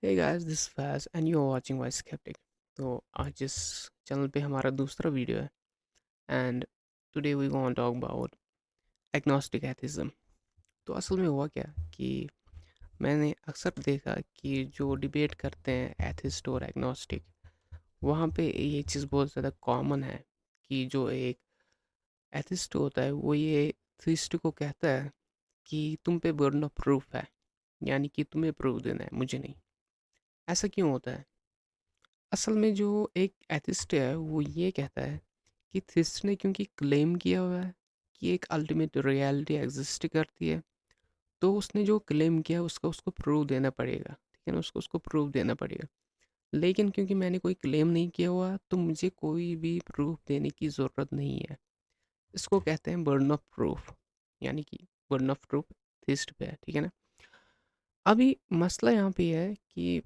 Hey guys, this is Faz and you are watching Why Skeptic। तो आज इस channel पे हमारा दूसरा वीडियो है and today we gonna talk about agnostic atheism. तो असल में हुआ क्या कि मैंने अक्सर देखा कि जो डिबेट करते हैं एथिस्ट और एग्नोस्टिक, वहाँ पे ये चीज़ बहुत ज़्यादा कॉमन है कि जो एक एथिस्ट होता है वो ये थीस्ट को कहता है कि तुम पे बर्डन ऑफ प्रूफ है, यानी कि तुम्हें प्रूफ देना है, मुझे नहीं। ऐसा क्यों होता है? असल में जो एक एथिस्ट है वो ये कहता है कि थिस्ट ने क्योंकि क्लेम किया हुआ है कि एक अल्टीमेट रियलिटी एग्जिस्ट करती है, तो उसने जो क्लेम किया उसका उसको प्रूव देना पड़ेगा। ठीक है ना, उसको उसको प्रूव देना पड़ेगा। लेकिन क्योंकि मैंने कोई क्लेम नहीं किया हुआ तो मुझे कोई भी प्रूफ देने की ज़रूरत नहीं है। इसको कहते हैं बर्डन ऑफ प्रूफ, यानी कि बर्डन ऑफ प्रूफ थिस्ट पे है। ठीक है ना। अभी मसला यहाँ पे है कि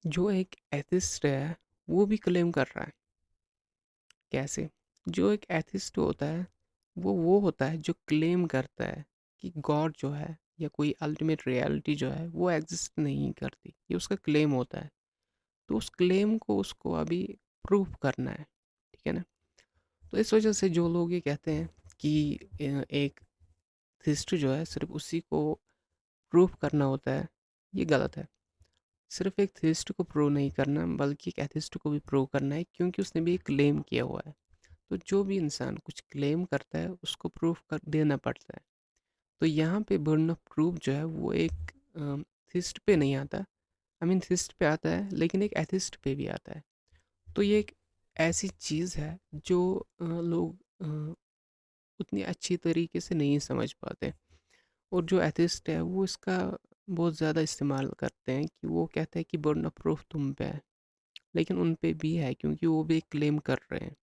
जो एक एथिस्ट है वो भी क्लेम कर रहा है। कैसे? जो एक एथिस्ट होता है वो होता है जो क्लेम करता है कि गॉड जो है या कोई अल्टीमेट रियलिटी जो है वो एग्जिस्ट नहीं करती, ये उसका क्लेम होता है। तो उस क्लेम को उसको अभी प्रूफ करना है। ठीक है ना। तो इस वजह से जो लोग ये कहते हैं कि एक थिस्ट जो है सिर्फ उसी को प्रूफ करना होता है, ये गलत है। सिर्फ एक थिस्ट को प्रूव नहीं करना बल्कि एक एथिस्ट को भी प्रूव करना है, क्योंकि उसने भी एक क्लेम किया हुआ है। तो जो भी इंसान कुछ क्लेम करता है उसको प्रूफ कर देना पड़ता है। तो यहाँ पे बर्डन ऑफ प्रूफ जो है वो एक थिस्ट पे नहीं आता। थिस्ट पे आता है लेकिन एक एथिस्ट पे भी आता है। तो ये एक ऐसी चीज़ है जो लोग उतनी अच्छी तरीके से नहीं समझ पाते। और जो एथिस्ट है वो इसका बहुत ज़्यादा इस्तेमाल करते हैं कि वो कहते हैं कि बर्डन ऑफ प्रूफ तुम पे है, लेकिन उन पे भी है क्योंकि वो भी क्लेम कर रहे हैं।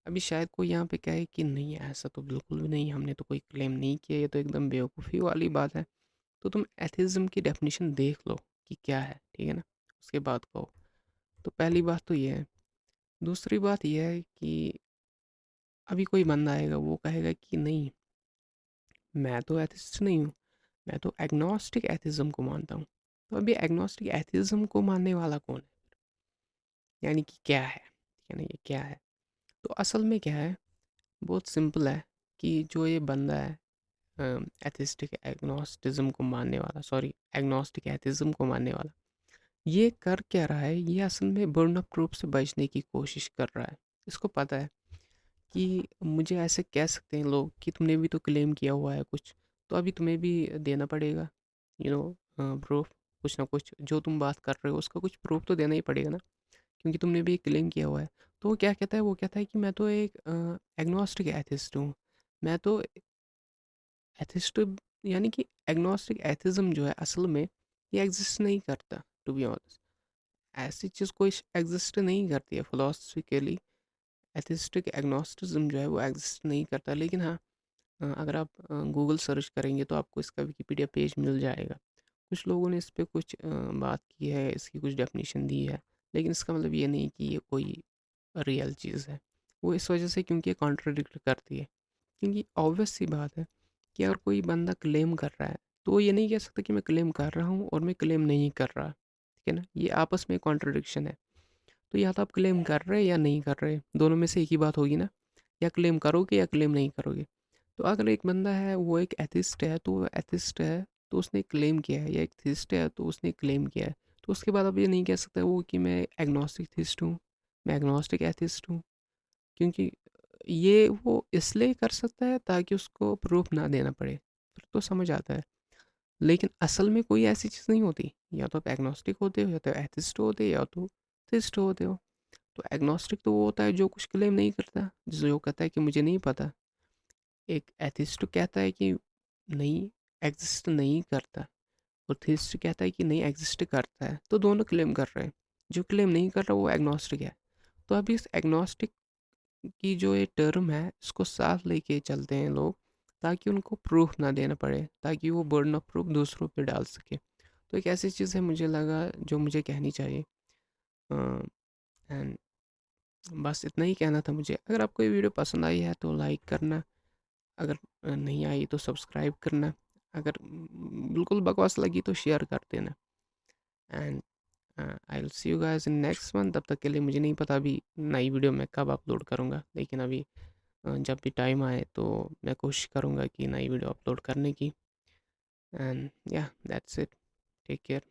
अभी शायद कोई यहाँ पे कहे कि नहीं, ऐसा तो बिल्कुल भी नहीं, हमने तो कोई क्लेम नहीं किया, ये तो एकदम बेवकूफ़ी वाली बात है। तो तुम एथिज्म की डेफिनेशन देख लो कि क्या है। ठीक है ना, उसके बाद कहो। तो पहली बात तो ये है। दूसरी बात ये है कि अभी कोई बंदा आएगा वो कहेगा कि नहीं, मैं तो एथिस्ट नहीं हूँ, मैं तो एग्नोस्टिक एथिज्म को मानता हूँ। तो अभी एग्नोस्टिक एथिज्म को मानने वाला कौन है, यानी कि क्या है? ठीक है ना, ये क्या है? तो असल में क्या है, बहुत सिंपल है कि जो ये बंदा है एथिस्टिक एग्नोस्टिज्म को मानने वाला, सॉरी एग्नोस्टिक एथिज्म को मानने वाला, ये कर क्या रहा है? ये असल में बर्न ऑफ प्रूफ से बचने की कोशिश कर रहा है। इसको पता है कि मुझे ऐसे कह सकते हैं लोग कि तुमने भी तो क्लेम किया हुआ है कुछ, तो अभी तुम्हें भी देना पड़ेगा प्रूफ। कुछ ना कुछ जो तुम बात कर रहे हो उसका कुछ प्रूफ तो देना ही पड़ेगा ना, क्योंकि तुमने भी क्लेम किया हुआ है। तो वो क्या कहता है, वो कहता है कि मैं तो एक एग्नोस्टिक एथिस्ट हूँ, मैं तो एथिस्ट, यानी कि एग्नोस्टिक एथिज्म जो है असल में ये एग्जिस्ट नहीं करता। टू बी ऑनेस्ट, ऐसी चीज़ कोई एग्जिस्ट नहीं करती है फिलोसफिकली। एथिस्टिक एग्नोस्टिज्म जो है वो एग्जिस्ट नहीं करता। लेकिन हाँ, अगर आप गूगल सर्च करेंगे तो आपको इसका विकिपीडिया पेज मिल जाएगा। कुछ लोगों ने इस पे कुछ बात की है, इसकी कुछ डेफिनेशन दी है, लेकिन इसका मतलब ये नहीं कि ये कोई रियल चीज़ है। वो इस वजह से क्योंकि ये कॉन्ट्रडिक्ट करती है। क्योंकि ऑब्वियस सी बात है कि अगर कोई बंदा क्लेम कर रहा है तो वो ये नहीं कह सकता कि मैं क्लेम कर रहा हूँ और मैं क्लेम नहीं कर रहा। ठीक है ना, ये आपस में कॉन्ट्रडिक्शन है। तो या तो आप क्लेम कर रहे हैं या नहीं कर रहे, दोनों में से एक ही बात होगी ना। या क्लेम करोगे या क्लेम नहीं करोगे। तो अगर एक बंदा है वो एक एथिस्ट है तो वो एथिस्ट है, तो उसने क्लेम किया है, या एक थिस्ट है तो उसने क्लेम किया है, तो उसके बाद आप ये नहीं कह सकते वो कि मैं एग्नोस्टिक थिस्ट हूँ, मैं एग्नोस्टिक एथिस्ट हूँ। क्योंकि ये वो इसलिए कर सकता है ताकि उसको प्रूफ ना देना पड़े, फिर तो समझ आता है। लेकिन असल में कोई ऐसी चीज़ नहीं होती, या तो आप एग्नोस्टिक होते हो या तो एथिस्ट होते हो या तो थिस्ट होते हो। तो एग्नोस्टिक तो वो होता है जो कुछ क्लेम नहीं करता, जो कहता है कि मुझे नहीं पता। एक एथिस्ट कहता है कि नहीं, एग्जिस्ट नहीं करता, और थिस्ट कहता है कि नहीं, एग्जिस्ट करता है। तो दोनों क्लेम कर रहे हैं। जो क्लेम नहीं कर रहा वो एग्नोस्टिक है। तो अभी इस एग्नोस्टिक की जो ये टर्म है इसको साथ लेके चलते हैं लोग, ताकि उनको प्रूफ ना देना पड़े, ताकि वो बर्डन ऑफ प्रूफ दूसरों पे डाल सके। तो एक ऐसी चीज़ है मुझे लगा जो मुझे कहनी चाहिए। एंड बस इतना ही कहना था मुझे। अगर आपको ये वीडियो पसंद आई है तो लाइक करना, अगर नहीं आई तो सब्सक्राइब करना, अगर बिल्कुल बकवास लगी तो शेयर कर देना। And I will see you guys in next one. तब तक के लिए मुझे नहीं पता अभी नई वीडियो मैं कब अपलोड करूँगा, लेकिन अभी जब भी टाइम आए तो मैं कोशिश करूँगा कि नई वीडियो अपलोड करने की। एंड या दैट्स इट, टेक केयर।